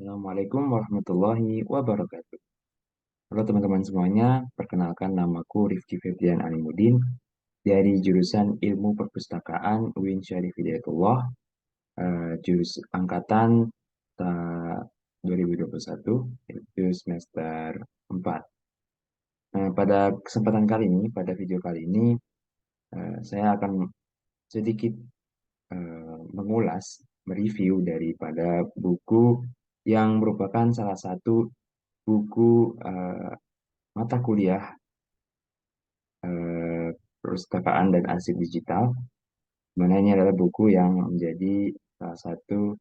Assalamualaikum warahmatullahi wabarakatuh. Halo teman-teman semuanya, perkenalkan namaku Rifki Febrian Alimuddin dari jurusan Ilmu Perpustakaan UIN Syarif Hidayatullah, jurus angkatan 2021, yaitu semester 4. Nah, pada kesempatan kali ini, pada video kali ini, saya akan sedikit mengulas, mereview daripada buku yang merupakan salah satu buku mata kuliah eh, perpustakaan dan arsip digital, mana ini adalah buku yang menjadi salah satu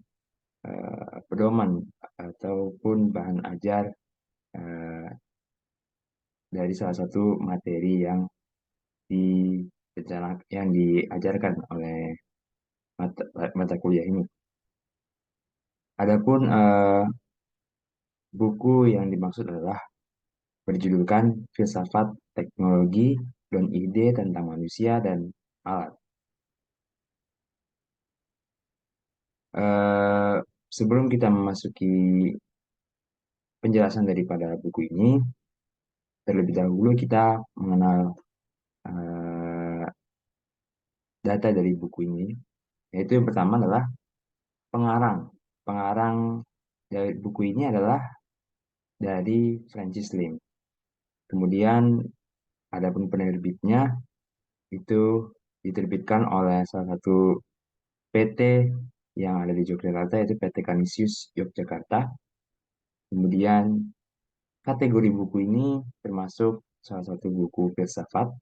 pedoman ataupun bahan ajar eh, dari salah satu materi yang yang diajarkan oleh mata, mata kuliah ini. Adapun buku yang dimaksud adalah berjudulkan Filsafat Teknologi dan Ide tentang Manusia dan Alat. Eh, Sebelum kita memasuki penjelasan daripada buku ini, terlebih dahulu kita mengenal eh, data dari buku ini, yaitu yang pertama adalah pengarang. Pengarang dari buku ini adalah dari Francis Lim. Kemudian adapun penerbitnya itu diterbitkan oleh salah satu PT yang ada di Yogyakarta, yaitu PT Kanisius Yogyakarta. Kemudian kategori buku ini termasuk salah satu buku filsafat.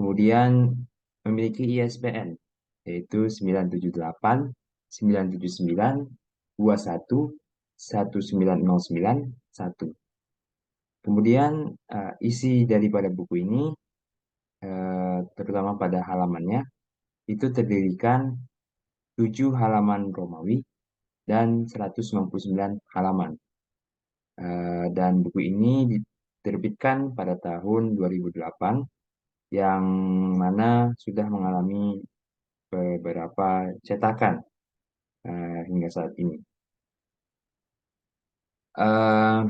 Kemudian memiliki ISBN yaitu 978 979 21 1909 1. Kemudian isi daripada buku ini terutama pada halamannya itu terdirikan 7 halaman Romawi dan 199 halaman. Dan buku ini diterbitkan pada tahun 2008 yang mana sudah mengalami beberapa cetakan hingga saat ini. Eh,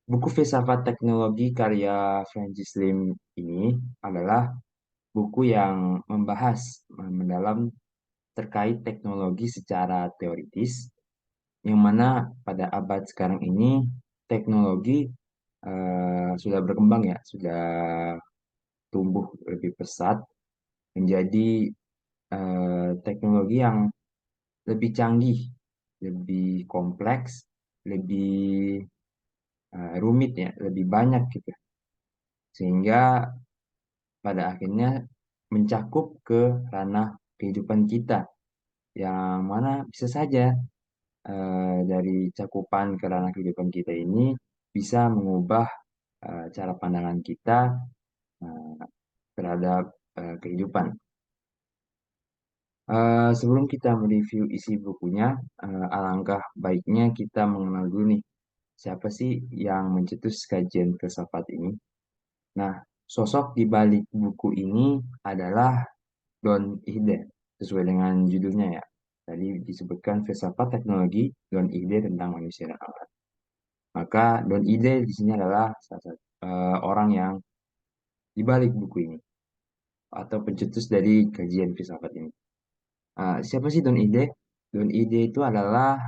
Buku Filsafat Teknologi karya Francis Lim ini adalah buku yang membahas mendalam terkait teknologi secara teoritis, yang mana pada abad sekarang ini teknologi sudah berkembang ya, sudah tumbuh lebih pesat menjadi teknologi yang lebih canggih, lebih kompleks, lebih rumit ya, lebih banyak gitu. Sehingga pada akhirnya mencakup ke ranah kehidupan kita, yang mana bisa saja dari cakupan ke ranah kehidupan kita ini bisa mengubah cara pandangan kita eh, terhadap kehidupan. Sebelum kita mereview isi bukunya, alangkah baiknya kita mengenal dulu nih, siapa sih yang mencetus kajian filsafat ini. Nah, sosok di balik buku ini adalah Don Ihde, sesuai dengan judulnya ya. Tadi disebutkan filsafat teknologi Don Ihde tentang manusia dan alam. Maka Don Ihde di sini adalah salah satu orang yang di balik buku ini atau pencetus dari kajian filsafat ini. Siapa sih Don Ide? Don Ide itu adalah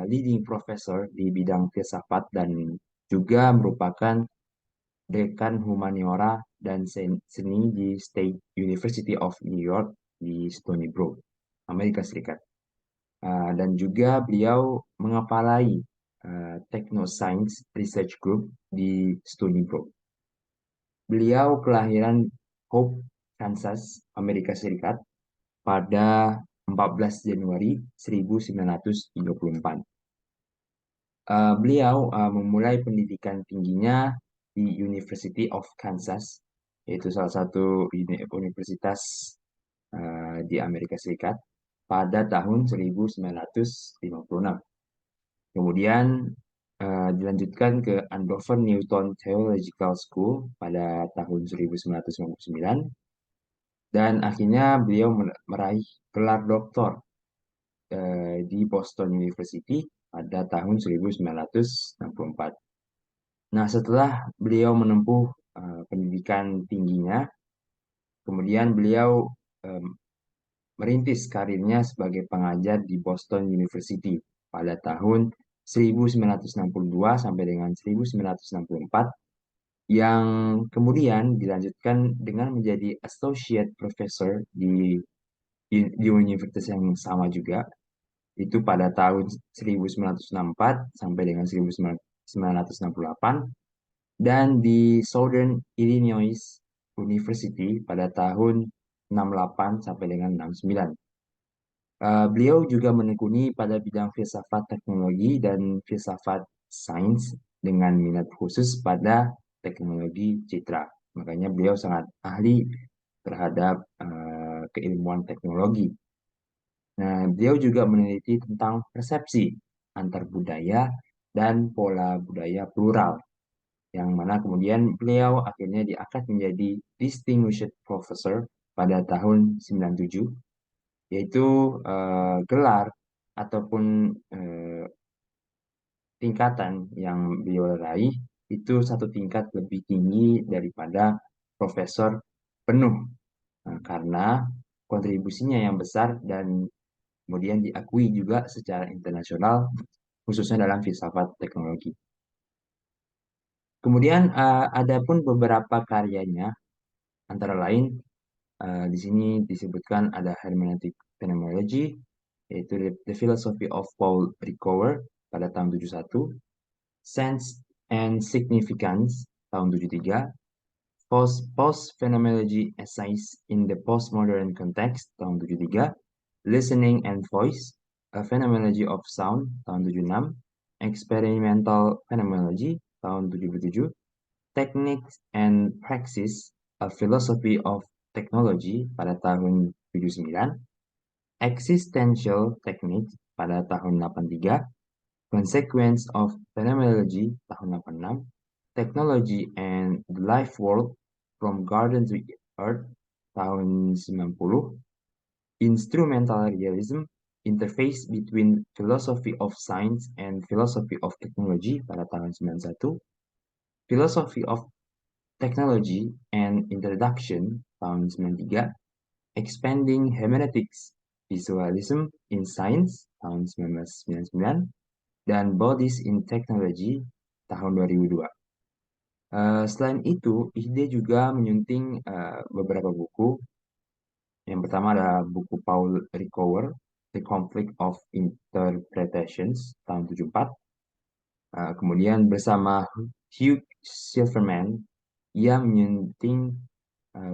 leading professor di bidang filsafat dan juga merupakan dekan humaniora dan seni di State University of New York di Stony Brook, Amerika Serikat. Dan juga beliau mengepalai Technoscience Research Group di Stony Brook. Beliau kelahiran Hope, Kansas, Amerika Serikat pada 14 Januari 1934. Beliau memulai pendidikan tingginya di University of Kansas, yaitu salah satu universitas di Amerika Serikat pada tahun 1956. Kemudian dilanjutkan ke Andover Newton Theological School pada tahun 1999 dan akhirnya beliau meraih gelar doktor di Boston University pada tahun 1964. Nah, setelah beliau menempuh pendidikan tingginya, kemudian beliau em, merintis karirnya sebagai pengajar di Boston University pada tahun 1962 sampai dengan 1964, yang kemudian dilanjutkan dengan menjadi associate professor di universitas yang sama juga, itu pada tahun 1964 sampai dengan 1968, dan di Southern Illinois University pada tahun 68 sampai dengan 69. Beliau juga menekuni pada bidang filsafat teknologi dan filsafat sains dengan minat khusus pada teknologi citra. Makanya beliau sangat ahli terhadap keilmuan teknologi. Nah, beliau juga meneliti tentang persepsi antar budaya dan pola budaya plural, yang mana kemudian beliau akhirnya diangkat menjadi Distinguished Professor pada tahun 97, yaitu gelar ataupun tingkatan yang beliau raih itu satu tingkat lebih tinggi daripada profesor penuh. Nah, karena kontribusinya yang besar dan kemudian diakui juga secara internasional, khususnya dalam filsafat teknologi. Kemudian ada pun beberapa karyanya, antara lain di sini disebutkan ada Hermeneutic Phenomenology, yaitu The Philosophy of Paul Ricoeur pada tahun 71, Sense and Significance tahun 73, Post-Phenomenology Essays in the Postmodern Context tahun 73, Listening and Voice, A Phenomenology of Sound tahun 76, Experimental Phenomenology tahun 77, Techniques and Praxis, A Philosophy of Technology pada tahun 79, Existential Techniques pada tahun 83, Consequence of Phenomenology tahun 86, Technology and the Life World from Garden to Earth tahun 90, Instrumental Realism, Interface between Philosophy of Science and Philosophy of Technology pada tahun 91, Philosophy of Technology and Introduction tahun 93, Expanding Hermeneutics, Visualism in Science tahun 1999, dan Bodies in Technology tahun 2002. Selain itu, Ihde juga menyunting beberapa buku. Yang pertama ada buku Paul Ricoeur, The Conflict of Interpretations tahun 74. Kemudian bersama Hugh Silverman, ia menyunting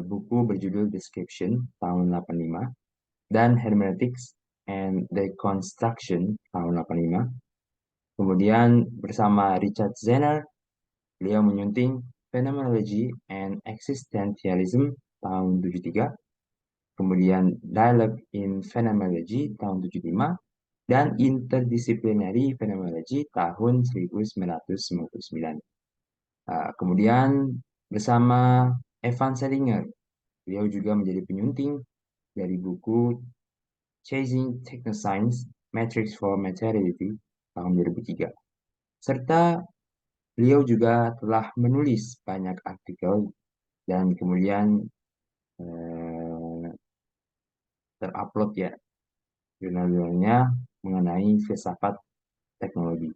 buku berjudul Description tahun 85 dan Hermeneutics and Deconstruction tahun 85. Kemudian bersama Richard Zenner, beliau menyunting Phenomenology and Existentialism tahun 73. Kemudian Dialogue in Phenomenology tahun 75 dan Interdisciplinary Phenomenology tahun 1999. Kemudian bersama Evan Selinger, beliau juga menjadi penyunting dari buku Chasing Technoscience, Matrix for Materiality tahun 2003. Serta beliau juga telah menulis banyak artikel dan kemudian terupload ya jurnal-jurnalnya mengenai filsafat teknologi.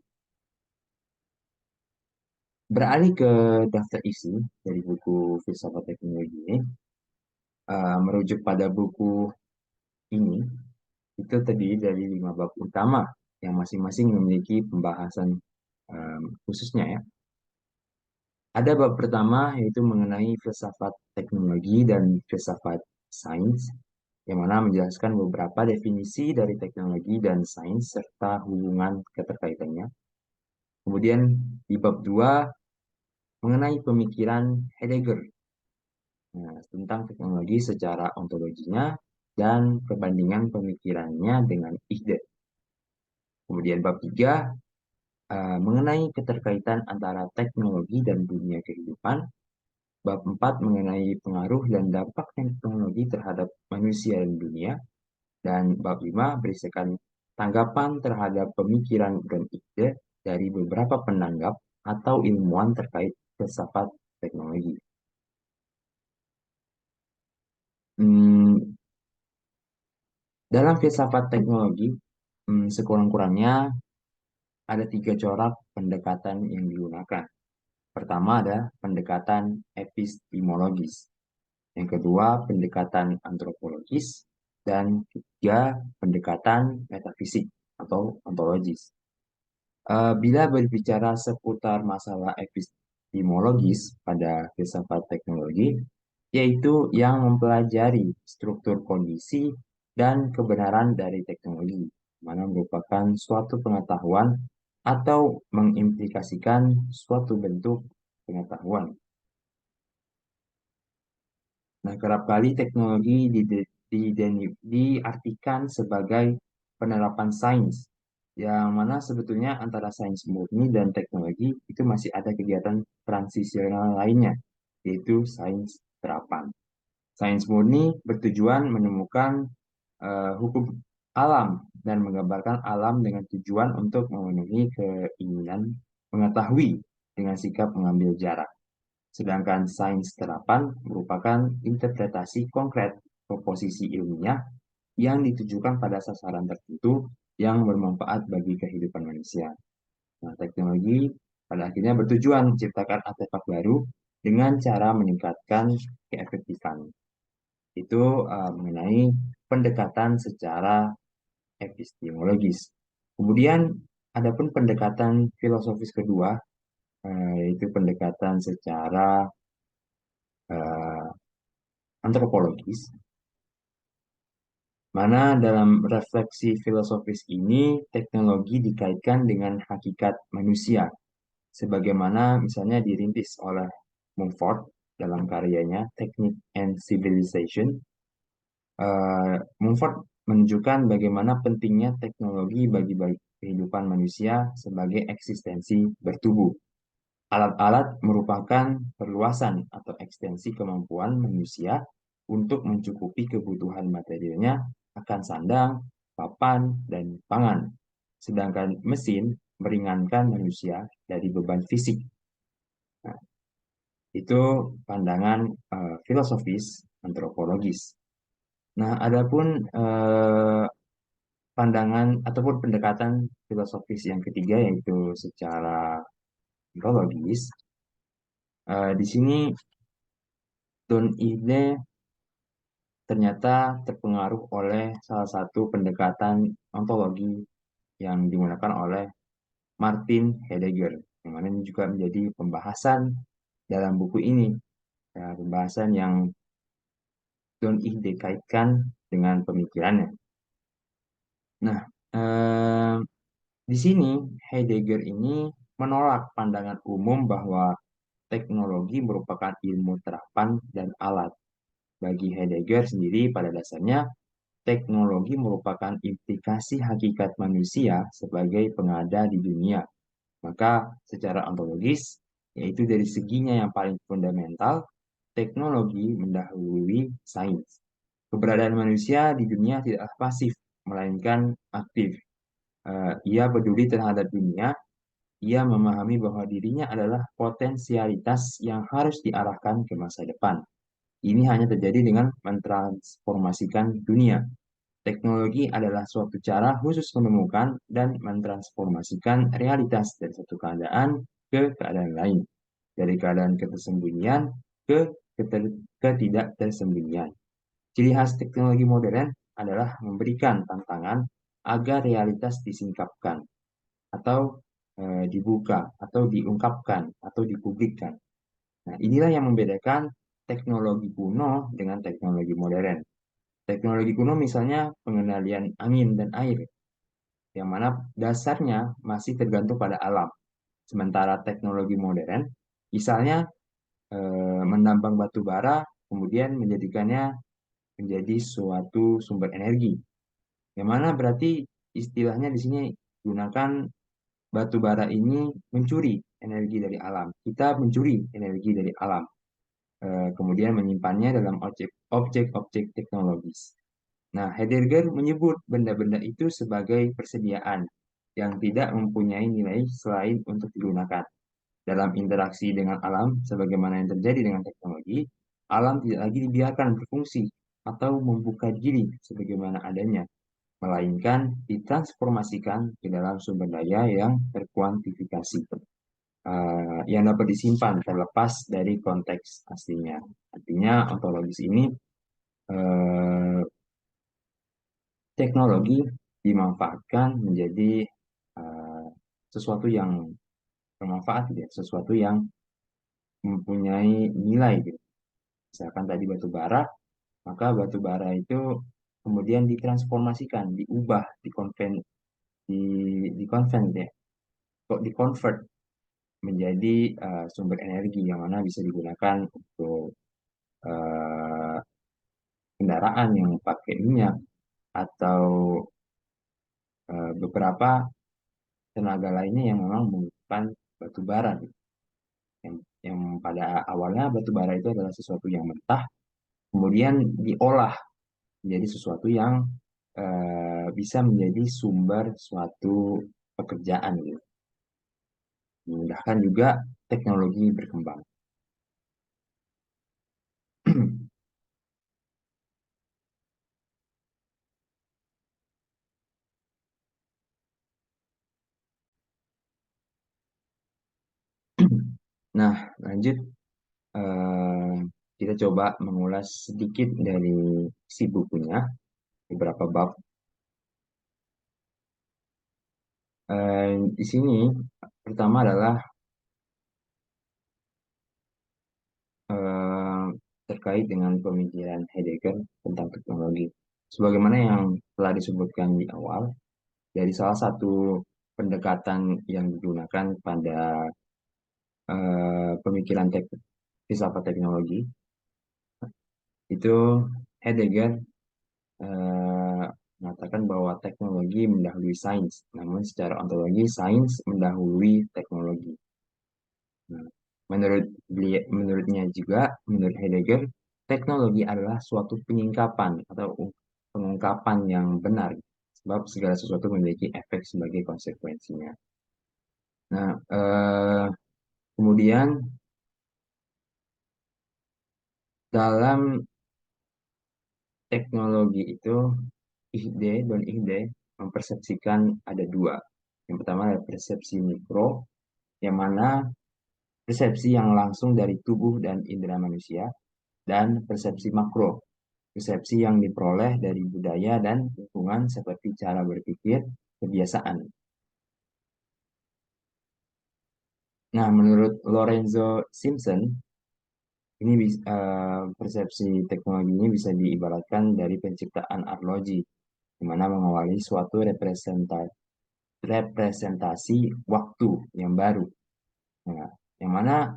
Beralih ke daftar isi dari buku filsafat teknologi ini, merujuk pada buku ini, itu terdiri dari 5 bab utama yang masing-masing memiliki pembahasan khususnya ya. Ada bab pertama yaitu mengenai filsafat teknologi dan filsafat sains, yang mana menjelaskan beberapa definisi dari teknologi dan sains serta hubungan keterkaitannya. Kemudian di bab 2 mengenai pemikiran Heidegger, nah, tentang teknologi secara ontologinya dan perbandingan pemikirannya dengan Ihde. Kemudian bab 3 mengenai keterkaitan antara teknologi dan dunia kehidupan. Bab 4 mengenai pengaruh dan dampak teknologi terhadap manusia dan dunia. Dan bab 5 berisikan tanggapan terhadap pemikiran dan ide dari beberapa penanggap atau ilmuwan terkait filsafat teknologi. Hmm, dalam filsafat teknologi, sekurang-kurangnya ada tiga corak pendekatan yang digunakan. Pertama ada pendekatan epistemologis, yang kedua pendekatan antropologis, dan ketiga pendekatan metafisik atau ontologis. Bila berbicara seputar masalah epistemologis pada filsafat teknologi, yaitu yang mempelajari struktur kondisi dan kebenaran dari teknologi, mana merupakan suatu pengetahuan atau mengimplikasikan suatu bentuk pengetahuan. Nah, kerap kali teknologi diartikan sebagai penerapan sains, yang mana sebetulnya antara sains murni dan teknologi itu masih ada kegiatan transisional lainnya, yaitu sains terapan. Sains murni bertujuan menemukan hukum alam dan menggambarkan alam dengan tujuan untuk memenuhi keinginan mengetahui dengan sikap mengambil jarak. Sedangkan sains terapan merupakan interpretasi konkret proposisi ilmiah yang ditujukan pada sasaran tertentu yang bermanfaat bagi kehidupan manusia. Nah, teknologi pada akhirnya bertujuan menciptakan artefak baru dengan cara meningkatkan keefektifan. Itu mengenai pendekatan secara epistemologis. Kemudian, adapun pendekatan filosofis kedua, yaitu pendekatan secara eh, antropologis, mana dalam refleksi filosofis ini teknologi dikaitkan dengan hakikat manusia, sebagaimana misalnya dirintis oleh Mumford dalam karyanya Technique and Civilization. Mumford menunjukkan bagaimana pentingnya teknologi bagi kehidupan manusia sebagai eksistensi bertubuh. Alat-alat merupakan perluasan atau ekstensi kemampuan manusia untuk mencukupi kebutuhan materialnya akan sandang, papan, dan pangan. Sedangkan mesin meringankan manusia dari beban fisik. Nah, itu pandangan filosofis antropologis. Nah, adapun pandangan ataupun pendekatan filosofis yang ketiga yaitu secara ontologis. Di sini Don Ide ternyata terpengaruh oleh salah satu pendekatan ontologi yang digunakan oleh Martin Heidegger, yang mana ini juga menjadi pembahasan dalam buku ini, ya, pembahasan yang Don Ide kaitkan dengan pemikirannya. Nah, eh, di sini Heidegger ini menolak pandangan umum bahwa teknologi merupakan ilmu terapan dan alat. Bagi Heidegger sendiri, pada dasarnya teknologi merupakan implikasi hakikat manusia sebagai pengada di dunia. Maka secara ontologis, yaitu dari seginya yang paling fundamental, teknologi mendahului sains. Keberadaan manusia di dunia tidaklah pasif, melainkan aktif. Ia peduli terhadap dunia, ia memahami bahwa dirinya adalah potensialitas yang harus diarahkan ke masa depan. Ini hanya terjadi dengan mentransformasikan dunia. Teknologi adalah suatu cara khusus menemukan dan mentransformasikan realitas dari satu keadaan ke keadaan lain. Dari keadaan ketersembunyian ke ketidaktersembunyian. Ciri khas teknologi modern adalah memberikan tantangan agar realitas disingkapkan atau dibuka atau diungkapkan atau dipublikkan. Nah, inilah yang membedakan teknologi kuno dengan teknologi modern. Teknologi kuno misalnya pengendalian angin dan air, yang mana dasarnya masih tergantung pada alam. Sementara teknologi modern, misalnya menambang batu bara, kemudian menjadikannya menjadi suatu sumber energi. Yang mana berarti istilahnya di sini gunakan batu bara ini mencuri energi dari alam. Kita mencuri energi dari alam. Kemudian menyimpannya dalam objek-objek teknologis. Nah, Heidegger menyebut benda-benda itu sebagai persediaan yang tidak mempunyai nilai selain untuk digunakan. Dalam interaksi dengan alam, sebagaimana yang terjadi dengan teknologi, alam tidak lagi dibiarkan berfungsi atau membuka diri sebagaimana adanya, melainkan ditransformasikan ke dalam sumber daya yang terkuantifikasi, yang dapat disimpan terlepas dari konteks aslinya. Artinya, ontologis ini eh, teknologi dimanfaatkan menjadi eh, sesuatu yang bermanfaat, gitu ya, sesuatu yang mempunyai nilai, gitu. Misalkan tadi batu bara, maka batu bara itu kemudian ditransformasikan, diubah, di dikonvert ya, kok dikonvert menjadi sumber energi yang mana bisa digunakan untuk eh, kendaraan yang pakai minyak atau beberapa tenaga lainnya yang memang membutuhkan batu bara, gitu. Yang pada awalnya batu bara itu adalah sesuatu yang mentah, kemudian diolah menjadi sesuatu yang bisa menjadi sumber suatu pekerjaan, gitu. Memudahkan juga teknologi berkembang. Nah, lanjut, eh, kita coba mengulas sedikit dari si bukunya, beberapa bab. Di sini pertama adalah eh, terkait dengan pemikiran Heidegger tentang teknologi. Sebagaimana yang telah disebutkan di awal, dari salah satu pendekatan yang digunakan pada pemikiran filsafat teknologi, itu Heidegger eh, mengatakan bahwa teknologi mendahului sains, namun secara ontologi sains mendahului teknologi. Nah, menurutnya juga, menurut Heidegger, teknologi adalah suatu penyingkapan atau pengungkapan yang benar, sebab segala sesuatu memiliki efek sebagai konsekuensinya. Nah, kemudian dalam teknologi itu, Ihde dan Ihde mempersepsikan ada dua. Yang pertama adalah persepsi mikro, yang mana persepsi yang langsung dari tubuh dan indera manusia, dan persepsi makro, persepsi yang diperoleh dari budaya dan lingkungan seperti cara berpikir, kebiasaan. Nah, menurut Lorenzo Simpson, ini persepsi teknologi ini bisa diibaratkan dari penciptaan arloji, di mana mengawali suatu representasi waktu yang baru. Nah, yang mana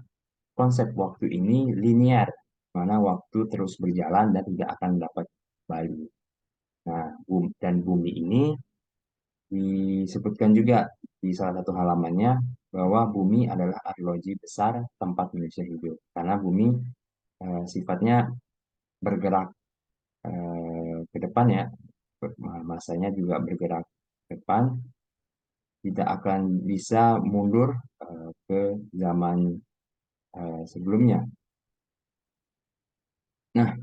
konsep waktu ini linear, mana waktu terus berjalan dan tidak akan dapat kembali. Nah, dan bumi ini disebutkan juga di salah satu halamannya bahwa bumi adalah arloji besar tempat manusia hidup. Karena bumi sifatnya bergerak ke depan ya, masanya juga bergerak ke depan, tidak akan bisa mundur ke zaman sebelumnya. Nah,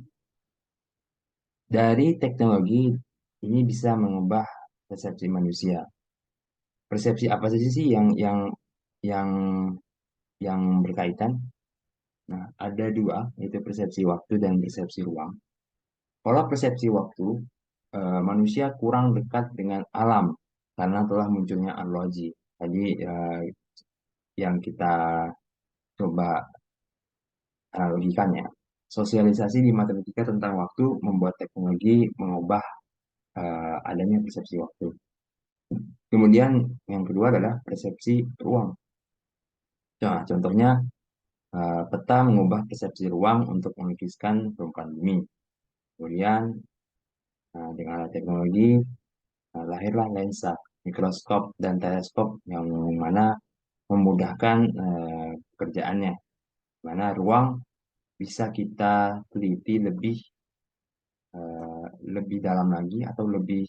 dari teknologi ini bisa mengubah persepsi manusia. Persepsi apa saja sih yang berkaitan? Nah, ada dua, yaitu persepsi waktu dan persepsi ruang. Pola persepsi waktu, manusia kurang dekat dengan alam karena telah munculnya analogi. Tadi yang kita coba analogikan ya. Sosialisasi di matematika tentang waktu membuat teknologi mengubah adanya persepsi waktu. Kemudian yang kedua adalah persepsi ruang. Nah, contohnya peta mengubah persepsi ruang untuk melukiskan permukaan bumi. Kemudian dengan teknologi lahirlah lensa, mikroskop, dan teleskop yang mana memudahkan pekerjaannya. Mana ruang bisa kita teliti lebih lebih dalam lagi atau lebih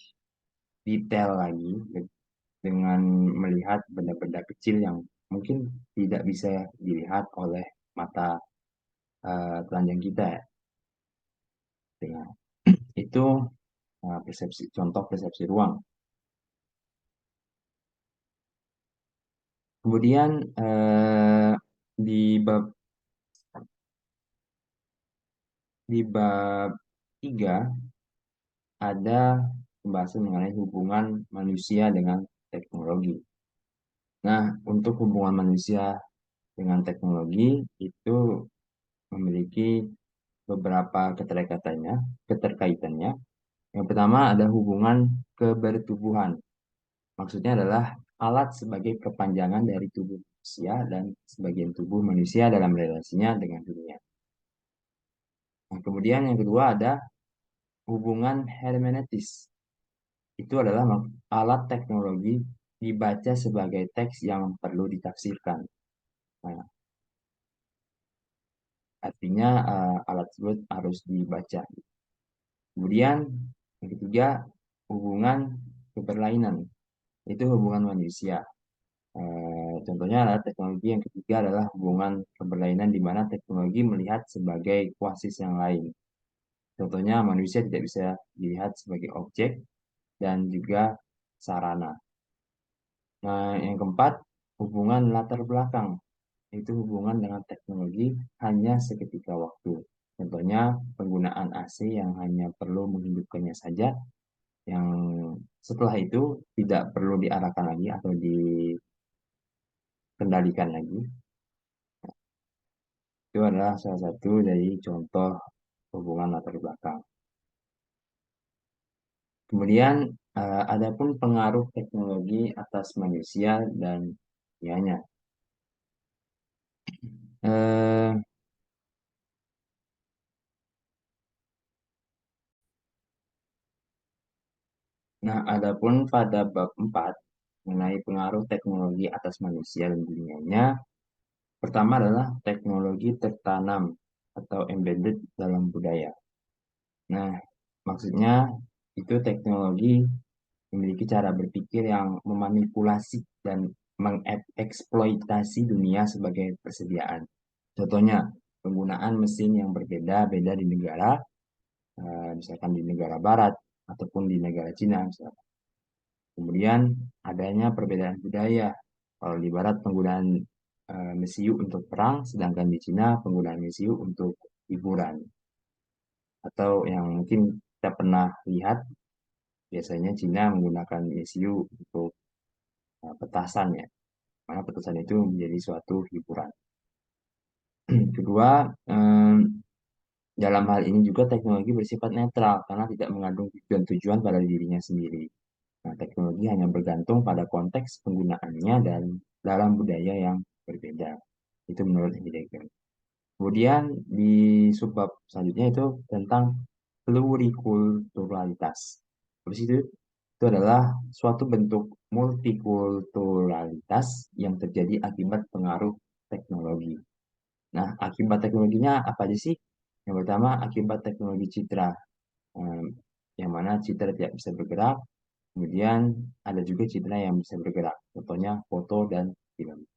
detail lagi dengan melihat benda-benda kecil yang mungkin tidak bisa dilihat oleh mata telanjang kita ya. Dengan itu persepsi contoh persepsi ruang. Kemudian di bab di bab 3 ada pembahasan mengenai hubungan manusia dengan teknologi. Nah, untuk hubungan manusia dengan teknologi itu memiliki beberapa keterkaitannya. Yang pertama ada hubungan kebertubuhan. Maksudnya adalah alat sebagai perpanjangan dari tubuh manusia dan sebagian tubuh manusia dalam relasinya dengan dunia. Nah, kemudian yang kedua ada hubungan hermeneutis. Itu adalah alat teknologi dibaca sebagai teks yang perlu ditafsirkan. Nah, artinya alat tersebut harus dibaca. Kemudian yang ketiga hubungan keberlainan. Itu hubungan manusia. Contohnya adalah teknologi yang ketiga adalah hubungan keberlainan di mana teknologi melihat sebagai kuasis yang lain. Contohnya manusia tidak bisa dilihat sebagai objek dan juga sarana. Nah, yang keempat, hubungan latar belakang. Itu hubungan dengan teknologi hanya seketika waktu. Contohnya penggunaan AC yang hanya perlu menghidupkannya saja, yang setelah itu tidak perlu diarahkan lagi atau dikendalikan lagi. Itu adalah salah satu dari contoh hubungan latar belakang. Kemudian, adapun pengaruh teknologi atas manusia dan dunianya. Eh, nah, adapun pada bab 4 mengenai pengaruh teknologi atas manusia dan dunianya, pertama adalah teknologi tertanam atau embedded dalam budaya. Nah, maksudnya itu teknologi memiliki cara berpikir yang memanipulasi dan mengeksploitasi dunia sebagai persediaan. Contohnya, penggunaan mesin yang berbeda-beda di negara, misalkan di negara barat ataupun di negara Cina. Misalkan. Kemudian adanya perbedaan budaya. Kalau di barat penggunaan mesiu untuk perang, sedangkan di Cina penggunaan mesiu untuk hiburan. Atau yang mungkin kita pernah lihat, biasanya Cina menggunakan mesiu untuk petasan ya. Mana petasan itu menjadi suatu hiburan. Kedua, dalam hal ini juga teknologi bersifat netral karena tidak mengandung tujuan-tujuan pada dirinya sendiri. Nah, teknologi hanya bergantung pada konteks penggunaannya dan dalam budaya yang berbeda. Itu menurut Heidegger. Kemudian di subbab selanjutnya itu tentang plurikulturalitas. Terus itu adalah suatu bentuk multikulturalitas yang terjadi akibat pengaruh teknologi. Nah, akibat teknologinya apa aja sih? Yang pertama, akibat teknologi citra, eh, yang mana citra tidak bisa bergerak. Kemudian ada juga citra yang bisa bergerak, contohnya foto dan film.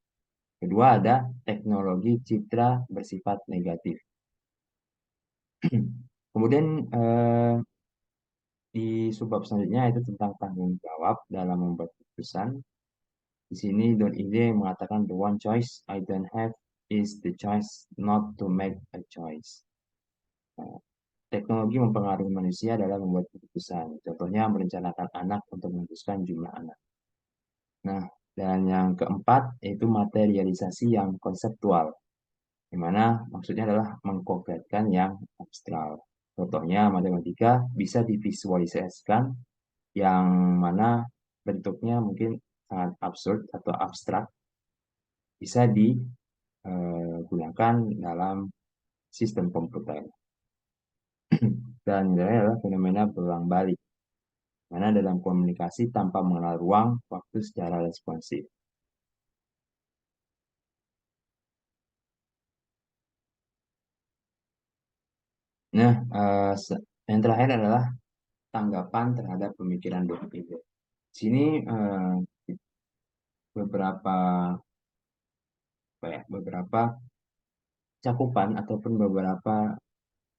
Kedua ada teknologi citra bersifat negatif. Kemudian di subbab selanjutnya itu tentang tanggung jawab dalam membuat keputusan. Di sini Don Ide mengatakan the one choice I don't have is the choice not to make a choice. Nah, teknologi mempengaruhi manusia dalam membuat keputusan. Contohnya merencanakan anak untuk memutuskan jumlah anak. Nah, dan yang keempat yaitu materialisasi yang konseptual, di mana maksudnya adalah mengkonkretkan yang abstrak. Contohnya matematika bisa divisualisasikan yang mana bentuknya mungkin sangat absurd atau abstrak bisa digunakan dalam sistem komputer. Dan ini adalah fenomena berulang balik, mana dalam komunikasi tanpa mengenal ruang waktu secara responsif. Nah, Yang terakhir adalah tanggapan terhadap pemikiran Don Ide. Sini beberapa beberapa cakupan ataupun beberapa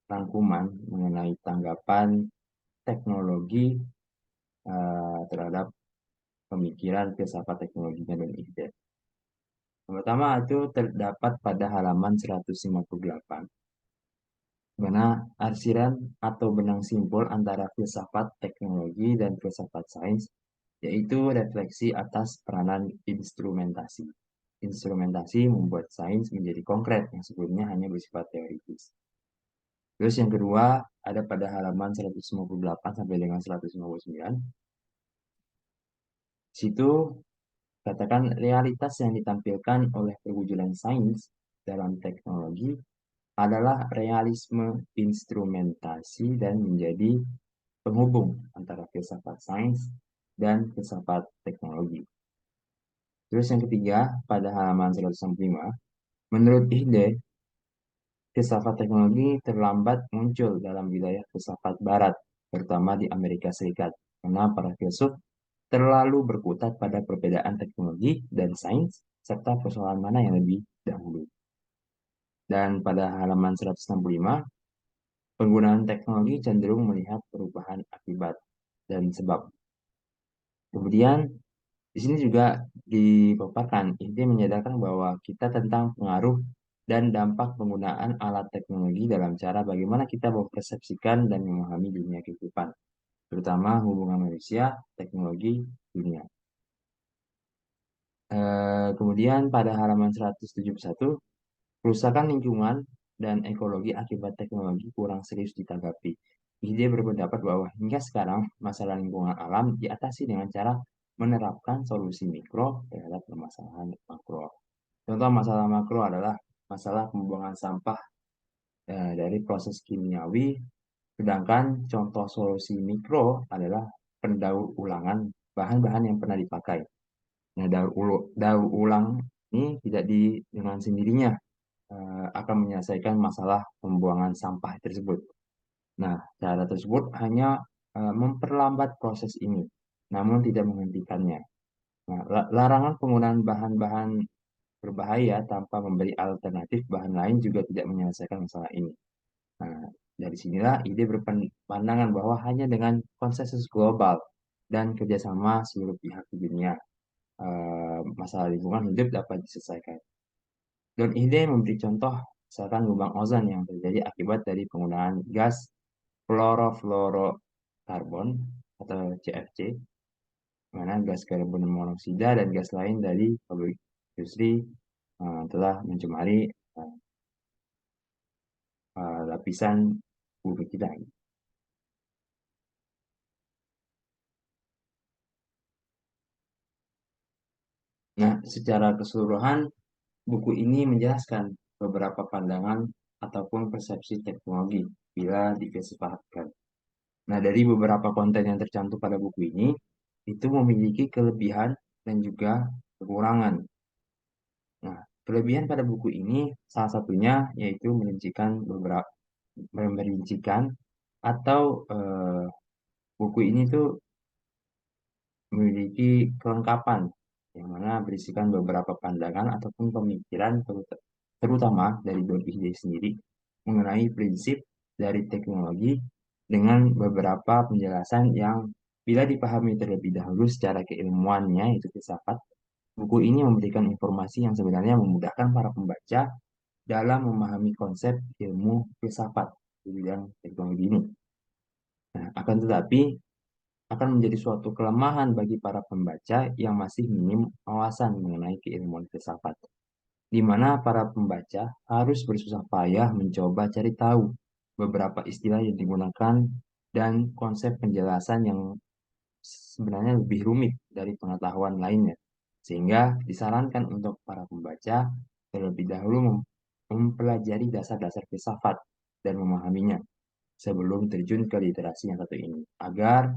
rangkuman mengenai tanggapan teknologi terhadap pemikiran filsafat teknologinya Don Ide. Yang pertama itu terdapat pada halaman 158, mana arsiran atau benang simpul antara filsafat teknologi dan filsafat sains, yaitu refleksi atas peranan instrumentasi. Instrumentasi membuat sains menjadi konkret yang sebelumnya hanya bersifat teoritis. Terus yang kedua, ada pada halaman 158 sampai dengan 159. Situ katakan realitas yang ditampilkan oleh perwujudan sains dalam teknologi adalah realisme instrumentasi dan menjadi penghubung antara filsafat sains dan filsafat teknologi. Terus yang ketiga, pada halaman 165, menurut Ihde, filsafat teknologi terlambat muncul dalam wilayah filsafat barat, terutama di Amerika Serikat, karena para filsuf terlalu berkutat pada perbedaan teknologi dan sains, serta persoalan mana yang lebih dahulu. Dan pada halaman 165, penggunaan teknologi cenderung melihat perubahan akibat dan sebab. Kemudian, di sini juga dipaparkan, ini menyadarkan bahwa kita tentang pengaruh dan dampak penggunaan alat teknologi dalam cara bagaimana kita mempersepsikan dan memahami dunia kehidupan, terutama hubungan manusia, teknologi, dunia. Kemudian pada halaman 171, kerusakan lingkungan dan ekologi akibat teknologi kurang serius ditanggapi. Dia berpendapat bahwa hingga sekarang masalah lingkungan alam diatasi dengan cara menerapkan solusi mikro terhadap permasalahan makro. Contoh masalah makro adalah masalah pembuangan sampah dari proses kimiawi, sedangkan contoh solusi mikro adalah pendaur ulangan bahan-bahan yang pernah dipakai. Nah, daur ulang ini tidak dengan sendirinya akan menyelesaikan masalah pembuangan sampah tersebut. Nah, cara tersebut hanya memperlambat proses ini, namun tidak menghentikannya. Nah, larangan penggunaan bahan-bahan berbahaya tanpa memberi alternatif bahan lain juga tidak menyelesaikan masalah ini. Nah, dari sinilah ide berpandangan bahwa hanya dengan konsensus global dan kerjasama seluruh pihak di dunia, masalah lingkungan hidup dapat diselesaikan. Don Ide memberi contoh misalkan lubang ozon yang terjadi akibat dari penggunaan gas klorofluorokarbon atau CFC, mana gas karbon monoksida dan gas lain dari pabrik industri telah mencemari lapisan bumi kita. Nah, secara keseluruhan buku ini menjelaskan beberapa pandangan ataupun persepsi teknologi bila difilsafatkan. Nah, dari beberapa konten yang tercantum pada buku ini, itu memiliki kelebihan dan juga kekurangan. Nah, kelebihan pada buku ini salah satunya yaitu merincikan atau buku ini tuh memiliki kelengkapan yang mana berisikan beberapa pandangan ataupun pemikiran terutama dari Don Ide sendiri mengenai prinsip dari teknologi dengan beberapa penjelasan yang bila dipahami terlebih dahulu secara keilmuannya itu filsafat, buku ini memberikan informasi yang sebenarnya memudahkan para pembaca dalam memahami konsep ilmu filsafat di bidang teknologi ini. Nah, akan tetapi akan menjadi suatu kelemahan bagi para pembaca yang masih minim wawasan mengenai keilmuan filsafat, di mana para pembaca harus bersusah payah mencoba cari tahu beberapa istilah yang digunakan dan konsep penjelasan yang sebenarnya lebih rumit dari pengetahuan lainnya. Sehingga disarankan untuk para pembaca terlebih dahulu mempelajari dasar-dasar filsafat dan memahaminya sebelum terjun ke literasi yang satu ini, agar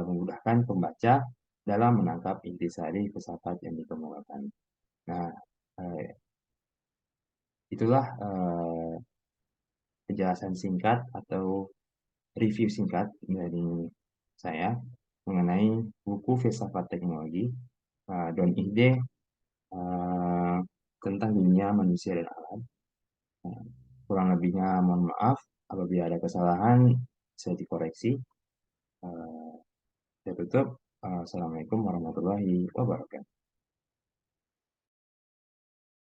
memudahkan pembaca dalam menangkap intisari filsafat yang dikemukakan. Nah, uh, itulah penjelasan singkat atau review singkat dari saya mengenai buku Filsafat Teknologi Don Ihde eh, tentang dunia manusia dan alam. Nah, kurang lebihnya mohon maaf apabila ada kesalahan bisa dikoreksi. Eh, saya tutup. Assalamualaikum warahmatullahi wabarakatuh.